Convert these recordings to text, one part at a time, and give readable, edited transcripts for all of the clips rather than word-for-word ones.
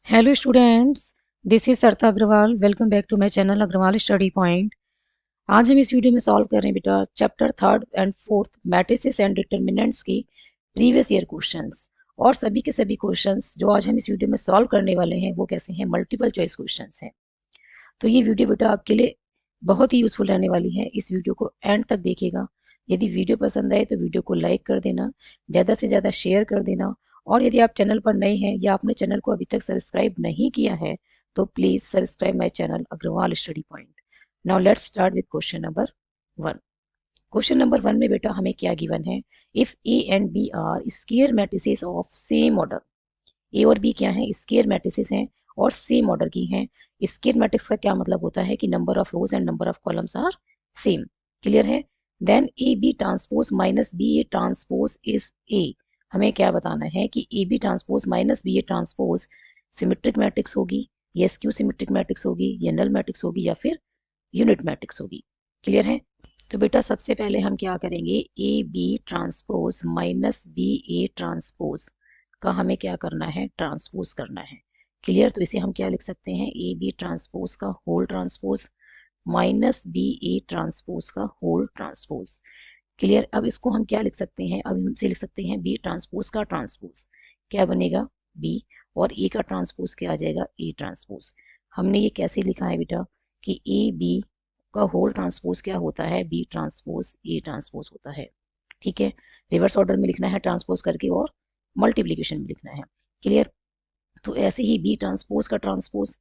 Hello students, this is Sarita Agrawal. Welcome back to my channel Agarwal study point. आज हम इस video में सॉल्व कर रहे हैं बेटा chapter third and fourth matrices and determinants की प्रीवियस ईयर क्वेश्चंस। और सभी के सभी क्वेश्चंस जो आज हम इस वीडियो में सॉल्व करने वाले हैं वो कैसे हैं, मल्टीपल चॉइस क्वेश्चंस हैं। तो ये वीडियो बेटा आपके लिए बहुत ही यूजफुल रहने वाली है। इस वीडियो को एंड तक देखिएगा। यदि वीडियो पसंद आए तो वीडियो को लाइक कर देना, ज़्यादा से ज़्यादा शेयर कर देना। और यदि आप चैनल पर नए हैं या आपने चैनल को अभी तक सब्सक्राइब नहीं किया है तो please subscribe my channel Agarwal study point. Now let's start with question number 1। Question number 1 में बेटा हमें क्या गिवन है? If A and B are square matrices of same order. A और बी क्या है? स्क्वायर मैट्रिसेस हैं और सेम ऑर्डर की हैं। स्क्वायर मैट्रिक्स का क्या मतलब होता है कि number of rows and number of columns are same. Clear है? Then A B transpose minus B A transpose is a. हमें क्या बताना है कि A B transpose minus B A transpose symmetric matrix होगी, या स्क्यू सिमेट्रिक मैट्रिक्स होगी, या नल मैट्रिक्स होगी, या फिर यूनिट मैट्रिक्स होगी। क्लियर है? तो बेटा सबसे पहले हम क्या करेंगे, A B transpose minus B A transpose का हमें क्या करना है, ट्रांसपोज करना है। क्लियर? तो इसे हम क्या लिख सकते हैं, ए बी ट्रांसपोज का whole transpose minus B A transpose का होल ट्रांसपोज। क्लियर? अब इसको हम क्या लिख सकते हैं, अब हम इसे लिख सकते हैं बी ट्रांसपोज का ट्रांसपोज। क्या बनेगा? बी। और ए का ट्रांसपोज क्या आ जाएगा? A transpose. हमने ये कैसे लिखा है बेटा कि ए बी का होल ट्रांसपोज क्या होता है, बी ट्रांसपोज ए ट्रांसपोज होता है। ठीक है? रिवर्स ऑर्डर में लिखना है ट्रांसपोज करके और मल्टीप्लीकेशन में लिखना है। क्लियर? तो ऐसे ही बी ट्रांसपोज का ट्रांसपोज,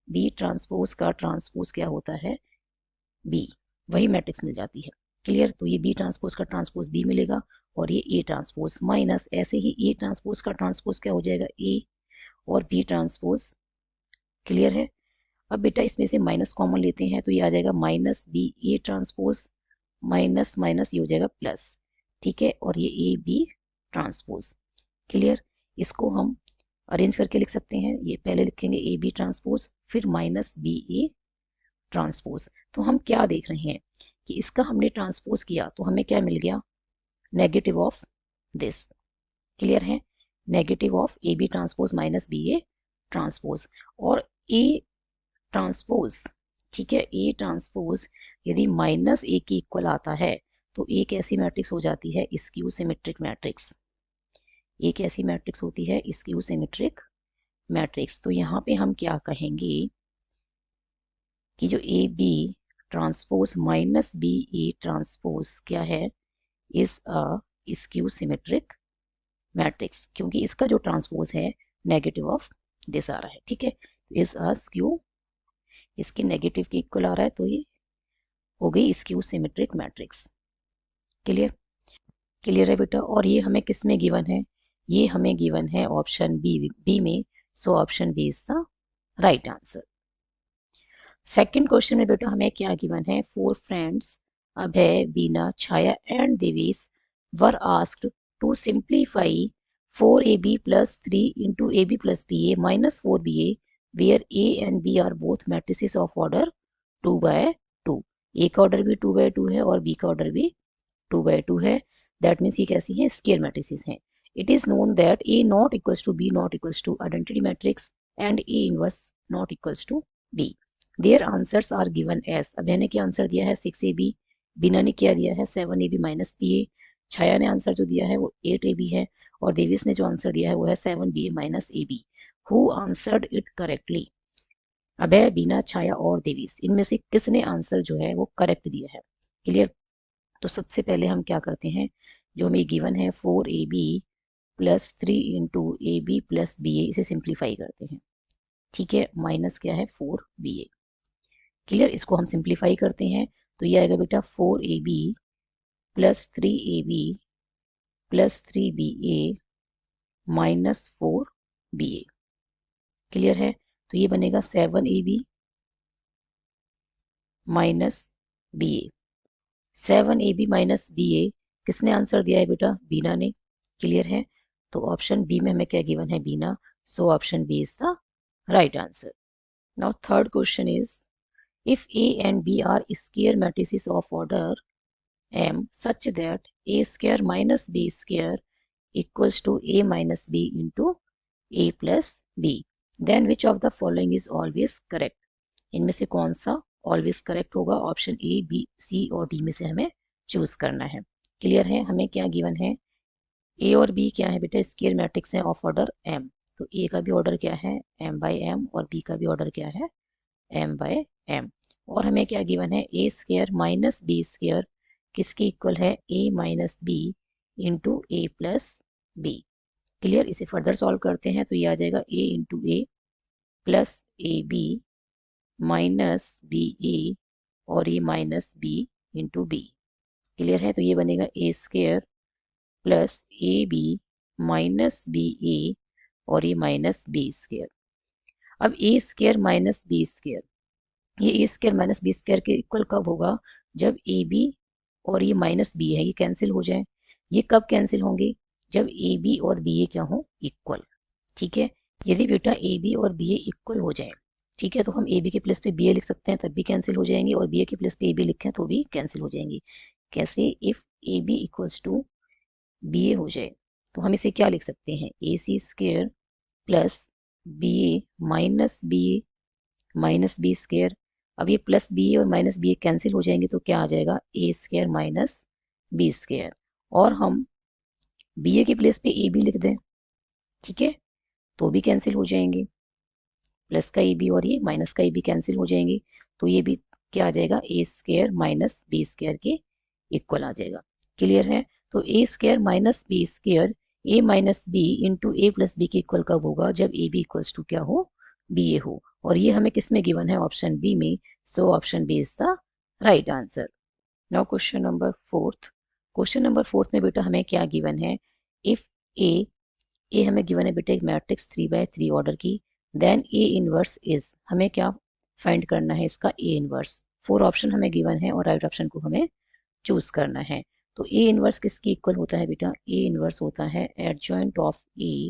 बी ट्रांसपोज का ट्रांसपोज क्या होता है, बी। वही मैट्रिक्स मिल जाती है। क्लियर? तो ये बी ट्रांसपोज का ट्रांसपोज बी मिलेगा और ये ए ट्रांसपोज माइनस ऐसे ही ए ट्रांसपोज का ट्रांसपोज क्या हो जाएगा, ए और बी ट्रांसपोज। क्लियर है? अब बेटा इसमें से माइनस कॉमन लेते हैं तो ये आ जाएगा minus B A transpose minus minus ये हो जाएगा प्लस। ठीक है? और ये ए बी ट्रांसपोज। क्लियर? इसको हम अरेंज करके लिख सकते हैं। ये पहले लिखेंगे ए बी ट्रांसपोज, फिर माइनस बी ए ट्रांसपोज। तो हम क्या देख रहे हैं कि इसका हमने ट्रांसपोज किया तो हमें क्या मिल गया, नेगेटिव ऑफ दिस। क्लियर है? Negative of A B transpose minus B A transpose. और ए ट्रांसपोज, ठीक है, ए ट्रांसपोज यदि माइनस ए के इक्वल आता है तो एक ऐसी मैट्रिक्स हो जाती है स्क्यू सिमेट्रिक मैट्रिक्स। एक ऐसी मैट्रिक्स होती है स्क्यू सिमेट्रिक मैट्रिक्स। तो यहाँ पे हम क्या कहेंगे कि जो A B transpose minus B A transpose क्या है, is a skew symmetric matrix, क्योंकि इसका जो ट्रांसपोज है नेगेटिव ऑफ दिस आ रहा है। ठीक है? तो इज अ स्क्यू, इसके नेगेटिव के इक्वल आ रहा है तो ये हो गई skew symmetric matrix. Clear? Clear है बेटा? और ये हमें किस में गिवन है, ये हमें गिवन है ऑप्शन बी में। So option B is the right answer. Second question में बेटा हमें क्या गिवन है, 4 friends Abhay, Bina, Chhaya and Devesh were asked to simplify 4ab plus 3 into ab plus ba minus 4ba where a and b are both matrices of order 2 by 2। a का order भी 2 by 2 है और b का ऑर्डर भी 2 by 2 है। That means ये कैसी हैं, स्केयर मैट्रिसेस हैं। It is known that a not equals to b not equals to identity matrix and a inverse not equals to b। Their answers are given as. Abhay ने क्या answer दिया है, 6ab। बीना ने क्या दिया है, 7ab माइनस ba। छाया ने answer जो दिया है वो 8ab है और देविस ने जो आंसर दिया है वो है 7ba minus ab। Who answered it correctly? Abhay, बीना, छाया और देविस, इनमें से किसने आंसर जो है वो करेक्ट दिया है? क्लियर? तो सबसे पहले हम क्या करते हैं, जो हमें गिवन है 4ab plus 3 into A B plus B A, इसे सिंप्लीफाई करते हैं। ठीक है? माइनस क्या है, 4ba। क्लियर? इसको हम सिंप्लीफाई करते हैं तो ये आएगा बेटा 4ab plus 3ab plus 3ba minus 4ba। Clear है? तो ये बनेगा 7ab minus ba। 7ab minus ba किसने आंसर दिया है बेटा, बीना ने। क्लियर है? तो ऑप्शन बी में हमें क्या गिवन है, Beena. So option B is the right answer. Now third question is, if A and B are square matrices of order m such that a square minus b square equals to a minus b into a plus b, then which of the following is always correct, इनमें से कौन सा always correct होगा, option A, B, C और D में से हमें choose करना है। क्लियर है, हमें क्या गिवन है, ए और बी क्या है बेटा, स्क्वायर मैट्रिक्स है ऑफ ऑर्डर एम, तो ए का भी ऑर्डर क्या है एम बाई एम और बी का भी ऑर्डर क्या है एम बाय एम। और हमें क्या गिवन है, A square minus B square किसके इक्वल है, A minus B into A plus B. Clear, इसे फर्दर सॉल्व करते हैं तो ये आ जाएगा A into A plus A B minus B A और ये minus B into B. Clear है, तो ये बनेगा A square plus A B minus B A और ये माइनस बी स्क्वायर। अब A square minus B square, ये ए स्क्वायर माइनस बी स्क्वायर के इक्वल कब होगा, जब ए बी और ये माइनस बी है ये कैंसिल हो जाए। ये कब कैंसिल होंगे, जब ए बी और बी ए क्या हो इक्वल। ठीक है, यदि बेटा ए बी और बी ए इक्वल हो जाए, ठीक है, तो हम ए बी के प्लेस पे बी ए लिख सकते हैं तब भी कैंसिल हो जाएंगे, और बी ए के प्लेस पे ए बी लिखें तो भी कैंसिल हो जाएंगे। कैसे, if A B equals to B A हो जाए तो हम इसे क्या लिख सकते हैं, A C square plus B A minus B square. अब ये प्लस बी और माइनस बी कैंसिल हो जाएंगे तो क्या आ जाएगा, A square minus B square. और हम बी ए के प्लेस पे ए बी लिख दें, ठीक है, तो भी कैंसिल हो जाएंगे, प्लस का ए बी और ये माइनस का ए बी कैंसिल हो जाएंगे, तो ये भी क्या आ जाएगा, A square minus B square के इक्वल आ जाएगा। क्लियर है, तो ए square minus B square A minus B into A plus B के इक्वल कब होगा, जब ए बी इक्वल्स टू क्या हो, बी ए हो, और ये हमें किस में गिवन है, ऑप्शन बी में, so option B is the right answer. Now question number fourth, question number fourth में बेटा हमें क्या गिवन है, इफ ए हमें गिवन है बेटा एक मैट्रिक्स 3 by 3 ऑर्डर की, देन ए इनवर्स इज, हमें क्या फाइंड करना है इसका ए इनवर्स। 4 ऑप्शन हमें गिवन है और राइट ऑप्शन को हमें चूज करना है। तो ए इनवर्स किसकी इक्वल होता है बेटा, ए इनवर्स होता है adjoint of A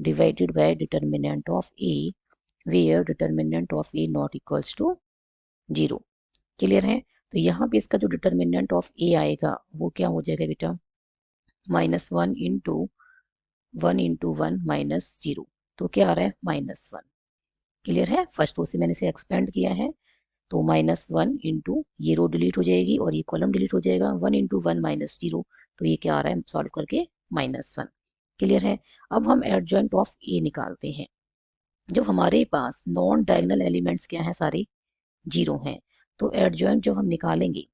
divided by determinant of A where determinant of A not equals to 0। Clear है, तो यहाँ पे इसका जो डिटर्मिनेंट ऑफ ए आएगा वो क्या हो जाएगा बेटा, -1 × 1 -0, तो क्या आ रहा है -1। क्लियर है, फर्स्ट रो से मैंने इसे एक्सपेंड किया है, तो -1 इंटू ये रो डिलीट हो जाएगी और ये कॉलम डिलीट हो जाएगा, 1 × 1 -0, तो ये क्या आ रहा है सॉल्व करके -1। क्लियर है, अब हम एडजॉइंट ऑफ ए निकालते हैं। जब हमारे पास नॉन डायगोनल एलिमेंट्स क्या है, सारे 0 हैं, तो एडजॉइंट जब हम निकालेंगे,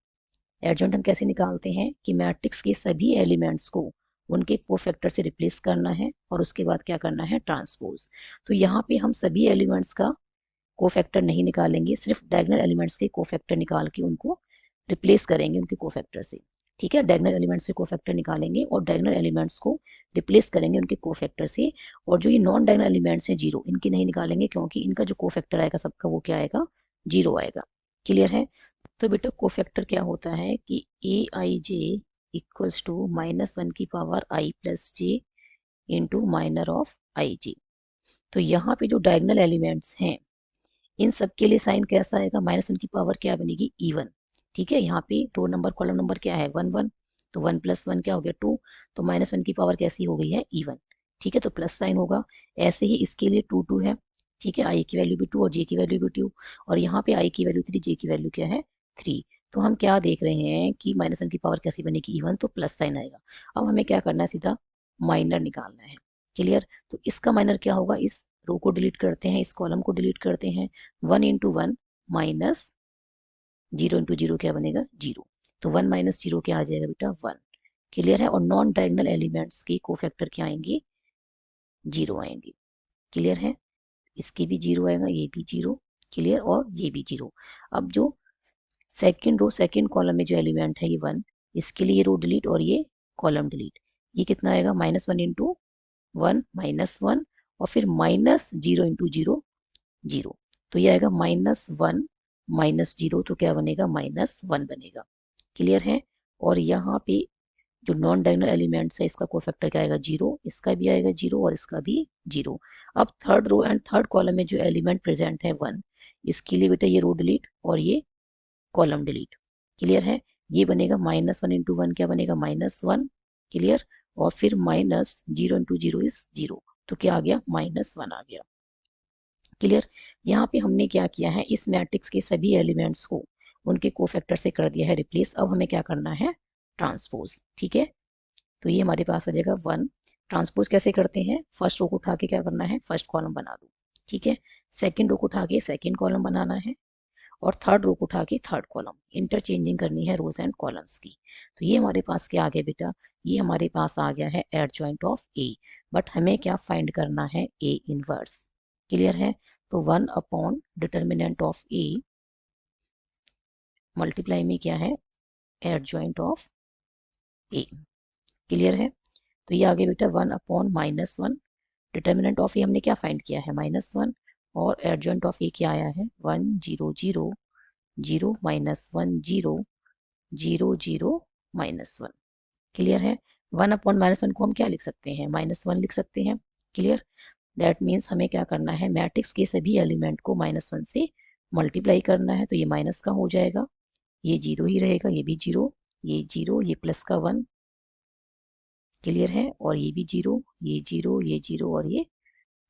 एडजॉइंट हम कैसे निकालते हैं कि मैट्रिक्स के सभी एलिमेंट्स को उनके कोफैक्टर से रिप्लेस करना है और उसके बाद क्या करना है, ट्रांसपोज। तो यहाँ पे हम सभी एलिमेंट्स का कोफैक्टर नहीं निकालेंगे, सिर्फ डायगोनल एलिमेंट्स के कोफैक्टर निकाल के उनको रिप्लेस करेंगे उनके कोफैक्टर से। ठीक है, डायगोनल एलिमेंट्स से कोफैक्टर निकालेंगे और डायगोनल एलिमेंट्स को रिप्लेस करेंगे उनके कोफैक्टर से। और जो ये नॉन डायगोनल एलिमेंट्स हैं 0, इनकी नहीं निकालेंगे क्योंकि इनका जो कोफैक्टर आएगा सबका वो क्या आएगा, 0 आएगा। क्लियर है, तो बेटा कोफैक्टर क्या होता है कि ए आई जे इक्वल्स टू -1 की power I plus J into minor of I J. तो यहाँ पे जो डायगोनल एलिमेंट्स हैं इन सब के लिए साइन कैसा आएगा, -1 की पावर क्या बनेगी, इवन। ठीक है, यहाँ पे रो नंबर कॉलम नंबर क्या है 1 1, तो 1 + 1 क्या हो गया 2, तो -1 की पावर कैसी हो गई है, इवन। ठीक है, तो प्लस साइन होगा। ऐसे ही इसके लिए 2 2 है। ठीक है, आई की वैल्यू भी 2 और जे की वैल्यू भी 2, और यहाँ पे आई की वैल्यू 3, जे की वैल्यू क्या है 3। तो हम क्या देख रहे हैं कि -1 की पावर कैसी बनेगी, इवन, तो प्लस साइन आएगा। अब हमें क्या करना है, सीधा माइनर निकालना है। क्लियर, तो इसका माइनर क्या होगा, इस रो को डिलीट करते हैं, इस कॉलम को डिलीट करते हैं, 1 × 1 -0 × 0 क्या बनेगा 0, तो 1 - 0 क्या आ जाएगा बेटा 1। क्लियर है, और नॉन डायगोनल एलिमेंट्स के कोफैक्टर क्या आएंगे, 0 आएंगे। क्लियर है, इसकी भी 0 आएगा, ये भी 0। क्लियर, और ये भी 0। अब जो सेकंड रो सेकंड कॉलम में जो एलिमेंट है ये 1, इसके लिए रो डिलीट और ये कॉलम डिलीट, ये कितना आएगा, -1 × 1 -1 और फिर -0 × 0 0, तो ये आएगा -1 -0, तो क्या बनेगा -1 बनेगा। क्लियर है, और यहाँ पे जो नॉन डायगोनल एलिमेंट्स है इसका कोफैक्टर क्या आएगा 0, इसका भी आएगा 0 और इसका भी 0। अब third row and third column में जो एलिमेंट प्रेजेंट है 1, इसके लिए बेटा ये रो डिलीट और ये कॉलम डिलीट। क्लियर है, ये बनेगा -1 × 1 क्या बनेगा -1। क्लियर, और फिर -0 × 0 इज 0, तो क्या आ गया -1 आ गया। क्लियर। यहाँ पे हमने क्या किया है, इस मैट्रिक्स के सभी एलिमेंट्स को उनके कोफैक्टर से कर दिया है रिप्लेस। अब हमें क्या करना है, ट्रांसपोज। ठीक है, तो ये हमारे पास आ जाएगा 1। ट्रांसपोज कैसे करते हैं, फर्स्ट रो को उठा के क्या करना है, फर्स्ट कॉलम बना दो। ठीक है, सेकंड रो को उठा के सेकंड कॉलम बनाना है, और थर्ड रो को उठा के थर्ड कॉलम। इंटरचेंजिंग करनी है रोज एंड कॉलम्स की। तो ये हमारे पास क्या आ गया बेटा, ये हमारे पास आ गया है एडजॉइंट ऑफ ए। बट हमें क्या फाइंड करना है, ए इनवर्स। क्लियर है। तो 1 upon determinant of A multiply में क्या है, एडजॉइंट ऑफ ए। क्लियर है। तो ये आगे बेटा 1 अपॉन -1, डिटर्मिनेंट ऑफ ए हमने क्या फाइंड किया है, -1, और एडजॉइंट ऑफ ए क्या आया है, 1 0 0 0 -1 0 0 0 -1। क्लियर है। 1 अपॉन -1 को हम क्या लिख सकते हैं, -1 लिख सकते हैं। क्लियर। दैट मीन्स हमें क्या करना है, मैट्रिक्स के सभी एलिमेंट को -1 से मल्टीप्लाई करना है। तो ये माइनस का हो जाएगा, ये जीरो ही रहेगा, ये भी जीरो, ये जीरो, ये प्लस का 1। क्लियर है। और ये भी जीरो, ये जीरो, ये जीरो, और ये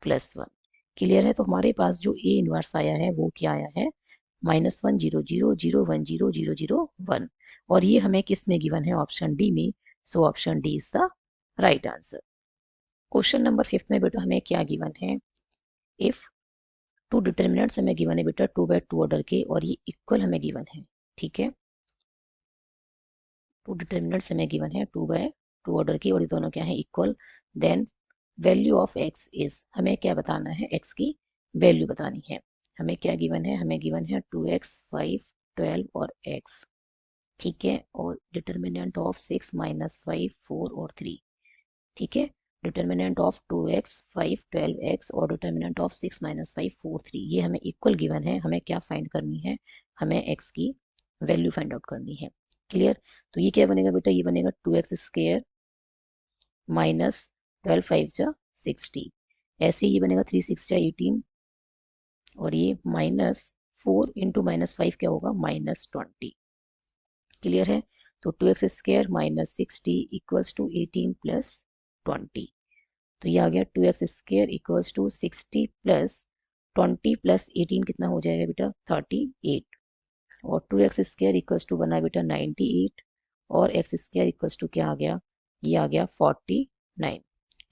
+1। क्लियर है। तो हमारे पास जो ए इनवर्स आया है वो क्या आया है, -1 0 0 0 1 0 0 0 1। और ये हमें किस में गिवन है, ऑप्शन डी में। So option D is the right answer. Question number 5 में बेटा हमें क्या गिवन है, इफ टू डिटर्मिनेंट्स हमें गिवन है बेटा 2/2 ऑर्डर के, और ये इक्वल हमें गिवन है। ठीक है, टू डिटर्मिनेंट्स हमें गिवन है 2/2 ऑर्डर की, और ये दोनों क्या है, equal. Then value of X is, हमें क्या बताना है, एक्स की वैल्यू बतानी है। हमें क्या गिवन है, हमें गिवन है 2x 5 12 और x। ठीक है, और डिटर्मिनेंट ऑफ 6 -5 4 और 3। ठीक है, डिटर्मिनेंट ऑफ 2x 5 12x और डिटर्मिनेंट ऑफ 6 -5 4 3, ये हमें इक्वल गिवन है। हमें क्या फाइंड करनी है, हमें x की वैल्यू फाइंड आउट करनी है। क्लियर। तो ये क्या बनेगा बेटा, ये बनेगा 2x स्क्वायर -12 5 जा 60, ऐसे ये बनेगा 3 6 जा 18, और ये -4 इंटू -5 क्या होगा, -20। क्लियर है। तो 2x स्क्वायर -60 इक्वल्स टू 18 + 20। तो ये आ गया 2x स्क्वायर इक्वल्स टू 60 + 20 + 18 कितना हो जाएगा बेटा, 38। और 2x स्क्वायर इक्वल्स टू बना बेटा 98, और x स्क्वायर इक्वल्स टू क्या आ गया, ये आ गया 49।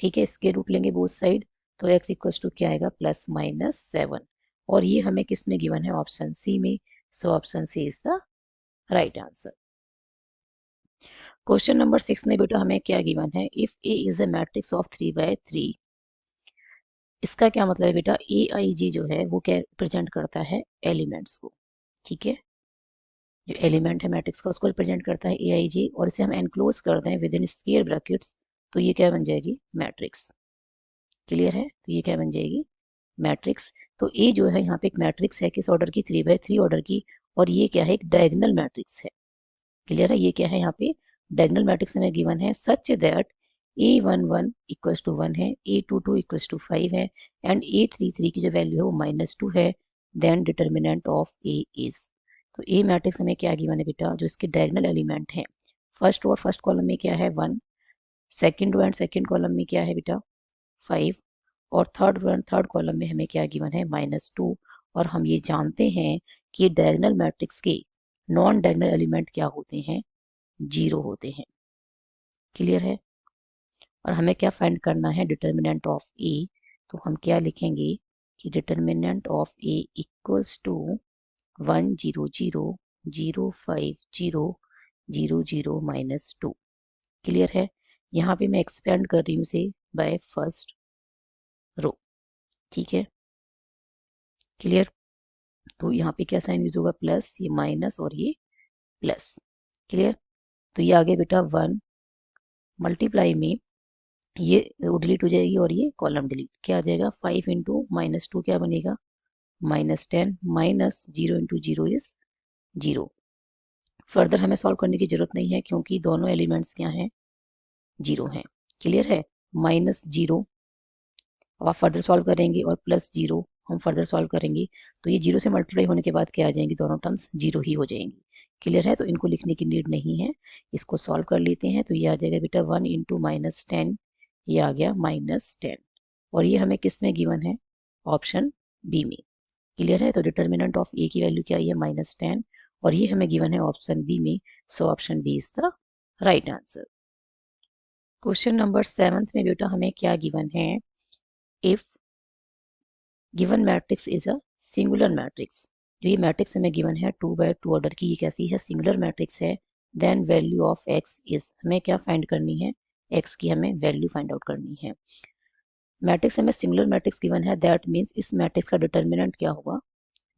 ठीक है, स्क्वायर रूट लेंगे बोथ साइड, तो x इक्वल्स टू क्या आएगा, +-7। और ये हमें किस में गिवन है, ऑप्शन सी में। So option C is the right answer. Question number 6 में बेटा हमें क्या गिवन है, if A is a matrix of 3/3। इसका क्या मतलब है बेटा, ए आई जी जो है वो क्या रिप्रेजेंट करता है, एलिमेंट्स को। ठीक है, जो एलिमेंट है मैट्रिक्स का उसको रिप्रेजेंट करता है ए आई जी, और इसे हम एनक्लोज कर दें विद इन स्क्वायर ब्रैकेट्स, तो ये क्या बन जाएगी, मैट्रिक्स। क्लियर है। तो ये क्या बन जाएगी, मैट्रिक्स। तो ए जो है यहाँ पे एक मैट्रिक्स है, किस ऑर्डर की, 3/3 ऑर्डर की, और ये क्या है, एक डायगोनल मैट्रिक्स है। क्लियर है। ये क्या है, यहाँ पे डायगोनल मैट्रिक्स हमें गिवन है, such that A11 equals to 1 है, A22 इक्वल्स टू 5 है, एंड A33 की जो वैल्यू है वो -2 है। Then determinant of A is. तो ए मैट्रिक्स हमें क्या गिवन है बेटा, जो इसके डायगोनल एलिमेंट है, फर्स्ट और फर्स्ट कॉलम में क्या है 1, second row and second column में क्या है बेटा 5, और third row and third column में हमें क्या गिवन है, -2। और हम ये जानते हैं कि डायगोनल मैट्रिक्स के नॉन डायगोनल एलिमेंट क्या होते हैं, 0 होते हैं। क्लियर है। और हमें क्या फाइंड करना है, डिटर्मिनेंट ऑफ ए। तो हम क्या लिखेंगे कि determinant of A equals to 1 0 0 0 5 0 0 0 -2। Clear है। यहाँ पे मैं एक्सपेंड कर रही हूँ इसे बाय फर्स्ट रो। ठीक है, क्लियर। तो यहाँ पे क्या साइन यूज होगा, प्लस, ये माइनस, और ये प्लस। क्लियर। तो ये आगे बेटा 1 मल्टीप्लाई में ये रो डिलीट हो जाएगी, और ये कॉलम डिलीट, क्या आ जाएगा, 5 इंटू -2 क्या बनेगा, -10, -0 इंटू 0 इज 0। फर्दर हमें सॉल्व करने की जरूरत नहीं है, क्योंकि दोनों एलिमेंट्स क्या हैं, 0 हैं। क्लियर है। -0 अब आप फर्दर सॉल्व करेंगे, और +0 हम फर्दर सॉल्व करेंगे, तो ये 0 से मल्टीप्लाई होने के बाद क्या आ जाएंगी, दोनों टर्म्स 0 ही हो जाएंगी। क्लियर है। तो इनको लिखने की नीड नहीं है, इसको सॉल्व कर लेते हैं। तो ये आ जाएगा बेटा 1 इंटू -10, ये आ गया -10, और ये हमें किस में गिवन है, ऑप्शन बी में। क्लियर है? तो डिटर्मिनेंट ऑफ ए की वैल्यू क्या आई है -10 और ये हमें गिवन है ऑप्शन बी में। So option B is the right answer. Question number 7 में बेटा हमें क्या गिवन है, if given matrix is a singular matrix. जो ये मैट्रिक्स हमें गिवन है 2 by 2 ऑर्डर की, ये कैसी है, सिंगुलर मैट्रिक्स है। Then value of X is, हमें क्या फाइंड करनी है, एक्स की हमें वैल्यू फाइंड आउट करनी है। मैट्रिक्स हमें सिंगुलर मैट्रिक्स गिवन है, दैट मीन्स इस मैट्रिक्स का डिटर्मिनेंट क्या होगा,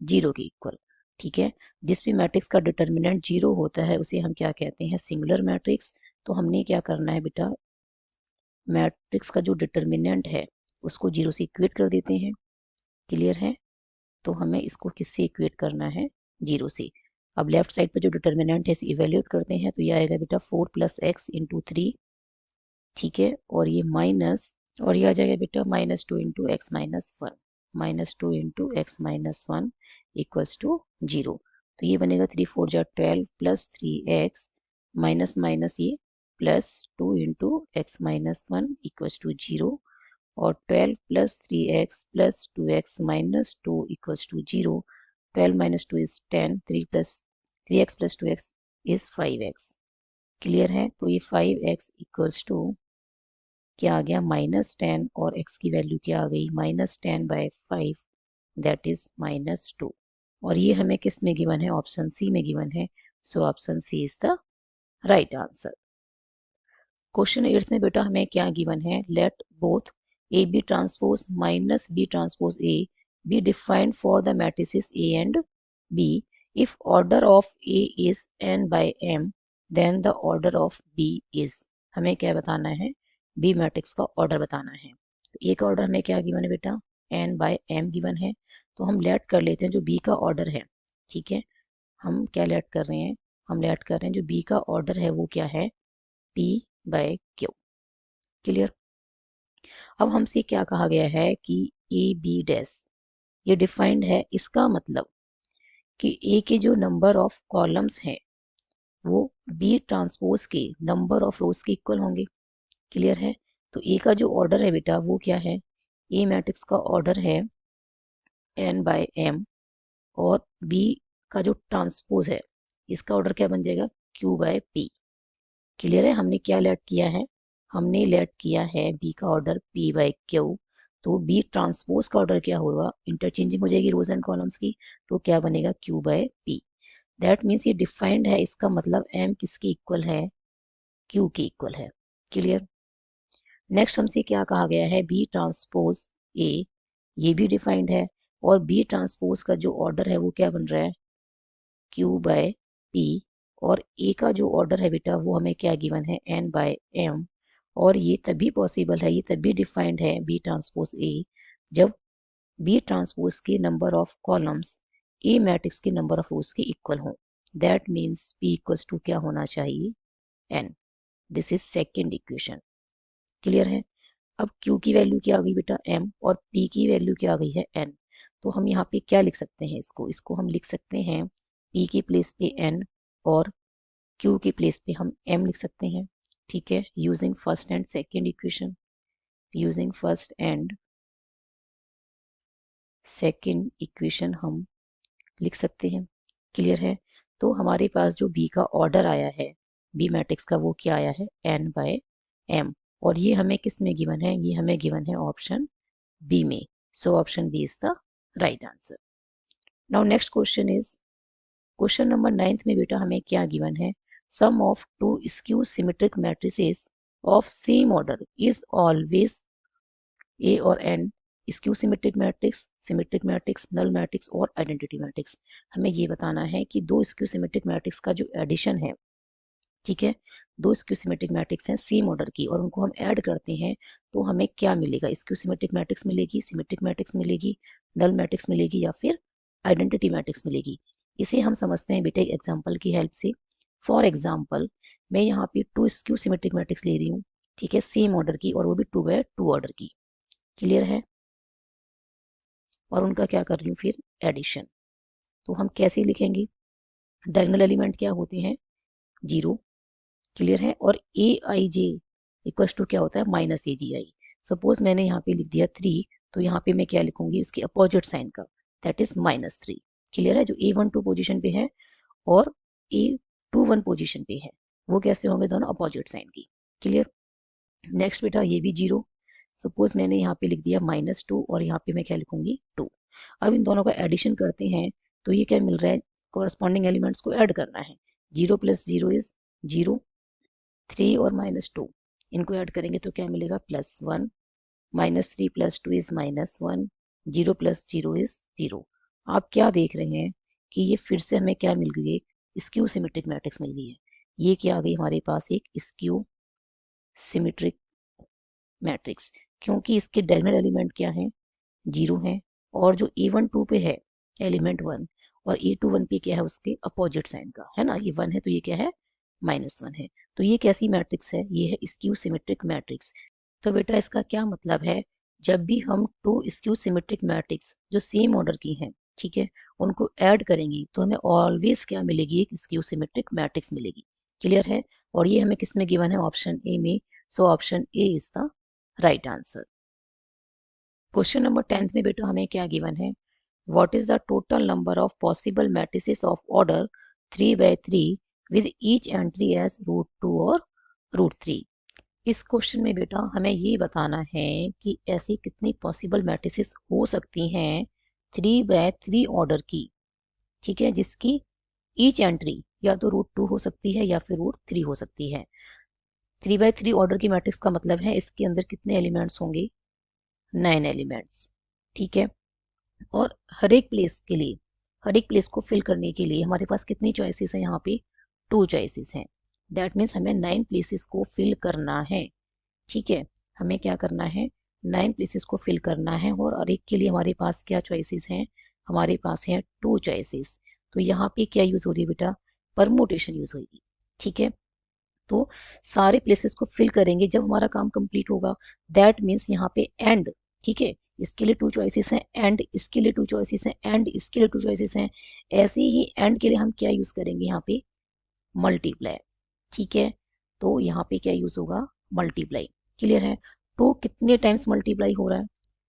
0 के इक्वल। ठीक है, जिस भी मैट्रिक्स का डिटर्मिनेंट 0 होता है उसे हम क्या कहते हैं, सिंगुलर मैट्रिक्स। तो हमने क्या करना है बेटा, मैट्रिक्स का जो डिटर्मिनेंट है उसको 0 से इक्वेट कर देते हैं। क्लियर है? तो हमें इसको किससे इक्वेट करना है, 0 से। अब लेफ्ट साइड पर जो डिटर्मिनेंट है इसे इवेल्यूएट करते हैं, तो ये आएगा बेटा 4 + x × 3। ठीक है, और ये माइनस, और ये आ जाएगा बेटा -2 × x - 1, -2 × x - 1 = 0। तो ये बनेगा 3 4 जा 12 + 3x माइनस माइनस ये +2 × x - 1 = 0, और 12 + 3x + 2x - 2 = 0। 12 - 2 is 10, 3x + 2x is 5x। Clear है? तो ये 5x = क्या आ गया, -10, और x की वैल्यू क्या आ गई, -10/5, दैट इज -2। और ये हमें किस में गिवन है, ऑप्शन सी में गिवन है। So option C is the right answer. Question 8 में बेटा हमें क्या गिवन है, let both A B transpose minus B transpose A B defined for the matrices A and B. If order of A is n/m then the order of B is, हमें क्या बताना है, B matrix का order बताना है। तो ए का order हमें क्या गिवन है बेटा, n/m गिवन है। तो हम लेट कर लेते हैं जो बी का ऑर्डर है। ठीक है, हम क्या लेट कर रहे हैं, हम लेट कर रहे हैं जो बी का ऑर्डर है वो क्या है, p/q। क्लियर? अब हमसे क्या कहा गया है कि ए बी डैश ये डिफाइंड है, इसका मतलब कि ए के जो नंबर ऑफ कॉलम्स हैं वो बी ट्रांसपोज के नंबर ऑफ रोज के इक्वल होंगे। क्लियर है? तो ए का जो ऑर्डर है बेटा वो क्या है, ए मैट्रिक्स का ऑर्डर है n/m, और बी का जो ट्रांसपोज है इसका ऑर्डर क्या बन जाएगा, q/p। क्लियर है? हमने क्या लेट किया है, हमने लेट किया है बी का ऑर्डर p/q। तो बी ट्रांसपोज का ऑर्डर क्या होगा, इंटरचेंजिंग हो जाएगी रोज एंड कॉलम्स की, तो क्या बनेगा, q/p। दैट मीन्स ये डिफाइंड है, इसका मतलब m किसके इक्वल है, q के इक्वल है। क्लियर? नेक्स्ट हमसे क्या कहा गया है, बी ट्रांसपोज ए, ये भी डिफाइंड है, और बी ट्रांसपोज का जो ऑर्डर है वो क्या बन रहा है, q/p। और ए का जो ऑर्डर है बेटा वो हमें क्या गिवन है, n/m। और ये तभी पॉसिबल है, ये तभी डिफाइंड है बी ट्रांसपोज ए, जब बी ट्रांसपोज के number of columns A matrix के नंबर ऑफ रोज के इक्वल हों। दैट मीन्स p = क्या होना चाहिए, n। This is second equation. Clear है? अब q की वैल्यू क्या आ गई बेटा, m, और p की वैल्यू क्या आ गई है, n। तो हम यहाँ पे क्या लिख सकते हैं, इसको हम लिख सकते हैं p की प्लेस पे n और q की प्लेस पे हम m लिख सकते हैं। ठीक है, using first and second equation, using first and second equation हम लिख सकते हैं। क्लियर है? तो हमारे पास जो बी का ऑर्डर आया है बी मैट्रिक्स का वो क्या आया है, n/m, और ये हमें किस में गिवन है, ये हमें गिवन है ऑप्शन बी में। So option B is the right answer. Now next question is question number 9 में बेटा हमें क्या गिवन है, sum of two skew symmetric matrices of same order is always a और an skew symmetric matrix, null matrix और identity matrix. हमें ये बताना है कि दो स्क्यू सिमेट्रिक मैट्रिक्स का जो एडिशन है, ठीक है, दो स्क्यू सिमेट्रिक मैट्रिक्स हैं सेम ऑर्डर की, और उनको हम ऐड करते हैं तो हमें क्या मिलेगा, स्क्यू सिमेट्रिक मैट्रिक्स मिलेगी, सिमेट्रिक मैट्रिक्स मिलेगी, नल मैट्रिक्स मिलेगी, या फिर आइडेंटिटी मैट्रिक्स मिलेगी। इसे हम समझते हैं बेटे एग्जाम्पल की हेल्प से। फॉर एग्जाम्पल मैं यहाँ पे 2 स्क्यू सिमेट्रिक मैट्रिक्स ले रही हूँ, ठीक है, सेम ऑर्डर की, और वो भी 2 by 2 ऑर्डर की। क्लियर है? और उनका क्या कर रही हूँ फिर, एडिशन। तो हम कैसे लिखेंगे, डायगोनल एलिमेंट क्या होते हैं, 0। क्लियर है? और ए आई जे इक्वल टू क्या होता है, -AGI। सपोज मैंने यहाँ पे लिख दिया 3, तो यहाँ पे मैं क्या लिखूंगी उसकी अपोजिट साइन का, दैट इज -3। क्लियर है? जो A12 पोजीशन पे है और A21 पोजीशन पे है वो कैसे होंगे? दोनों अपोजिट साइन की। क्लियर? नेक्स्ट बेटा ये भी 0। सपोज मैंने यहाँ पे लिख दिया -2 और यहाँ पे मैं क्या लिखूंगी 2। अब इन दोनों का एडिशन करते हैं तो ये क्या मिल रहा है? कोरस्पॉन्डिंग एलिमेंट्स को ऐड करना है। 0 + 0 इज 0, 3 और -2 इनको ऐड करेंगे तो क्या मिलेगा? +1, -3 + 2 इज -1, 0 + 0 इज 0। आप क्या देख रहे हैं कि ये फिर से हमें क्या मिल गई? एक स्क्यू सिमेट्रिक मैट्रिक्स मिल गई है। ये क्या आ गई हमारे पास? एक स्क्यू सिमेट्रिक मैट्रिक्स, क्योंकि इसके डायगोनल एलिमेंट क्या है? 0 है। और जो A12 पे है एलिमेंट 1 और A21 पे क्या है? उसके अपोजिट साइन का, है ना? ये 1 है तो ये क्या है? -1 है। तो ये कैसी मैट्रिक्स है? ये है स्क्यू सिमेट्रिक मैट्रिक्स। तो बेटा इसका क्या मतलब है? जब भी हम 2 स्क्यू सिमेट्रिक मैट्रिक्स जो सेम ऑर्डर की हैं, ठीक है, उनको ऐड करेंगे तो हमें ऑलवेज क्या मिलेगी? एक स्क्यू सिमेट्रिक मैट्रिक्स मिलेगी। क्लियर है? और ये हमें किस में गिवन है? ऑप्शन ए में। So option A is the right answer. Question number 10 में बेटा हमें क्या गिवन है? What is the total number of possible matrices of order 3/3 with each entry as √2 और √3। इस क्वेश्चन में बेटा हमें ये बताना है कि ऐसी कितनी पॉसिबल मैट्रिसेस हो सकती हैं 3/3 ऑर्डर की, ठीक है, जिसकी ईच एंट्री या तो √2 हो सकती है या फिर √3 हो सकती है। 3/3 ऑर्डर की मैट्रिक्स का मतलब है इसके अंदर कितने एलिमेंट्स होंगे? 9 एलिमेंट्स, ठीक है। और हर एक प्लेस को फिल करने के लिए हमारे पास कितनी चॉइसेस हैं? यहाँ पे 2 चॉइसेस हैं। दैट मीन्स हमें 9 प्लेसेस को फिल करना है, ठीक है। हमें क्या करना है? 9 प्लेसेस को फिल करना है और एक के लिए हमारे पास क्या चॉइसेस हैं? हमारे पास है 2 चॉइसेस। तो यहाँ पे क्या यूज हो रही है बेटा? परमुटेशन यूज होगी, ठीक है। तो सारे प्लेसेस को फिल करेंगे जब हमारा काम कंप्लीट होगा। दैट मीन्स यहाँ पे एंड, ठीक है, इसके लिए 2 चॉइसेस हैं, एंड इसके लिए 2 चॉइसेस हैं, एंड इसके लिए 2 चॉइसेस हैं। ऐसे ही एंड के लिए हम क्या यूज करेंगे? यहाँ पे मल्टीप्लाई, ठीक है। तो यहाँ पे क्या यूज होगा? मल्टीप्लाई। क्लियर है? तो कितने टाइम्स मल्टीप्लाई हो रहा है?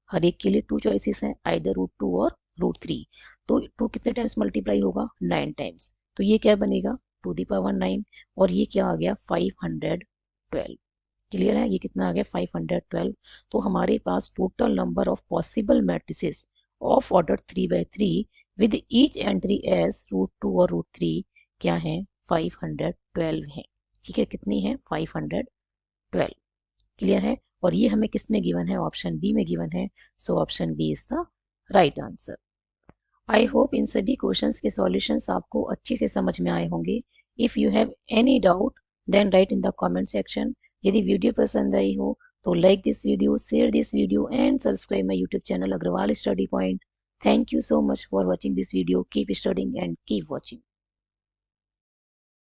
हर एक के लिए 2 चॉइसेस हैं, आइदर √2 और √3। तो 2 कितने टाइम्स मल्टीप्लाई होगा? 9 टाइम्स। तो ये क्या बनेगा? 2⁻9। और ये क्या आ गया? 512। क्लियर है? ये कितना आ गया? 512। तो हमारे पास total number of possible matrices of order 3/3 with each entry as √2 और √3 क्या है? 512 है, ठीक है। कितनी है? 512। क्लियर है? और ये हमें किस में गिवन है? ऑप्शन बी में गिवन है। So option B is the right answer. I hope इन सभी क्वेश्चंस के सॉल्यूशंस आपको अच्छे से समझ में आए होंगे। If you have any doubt then write in the comment section. यदि वीडियो पसंद आई हो तो like this video, share this video and subscribe my YouTube channel Agarwal study point. Thank you so much for watching this video. Keep studying and keep watching.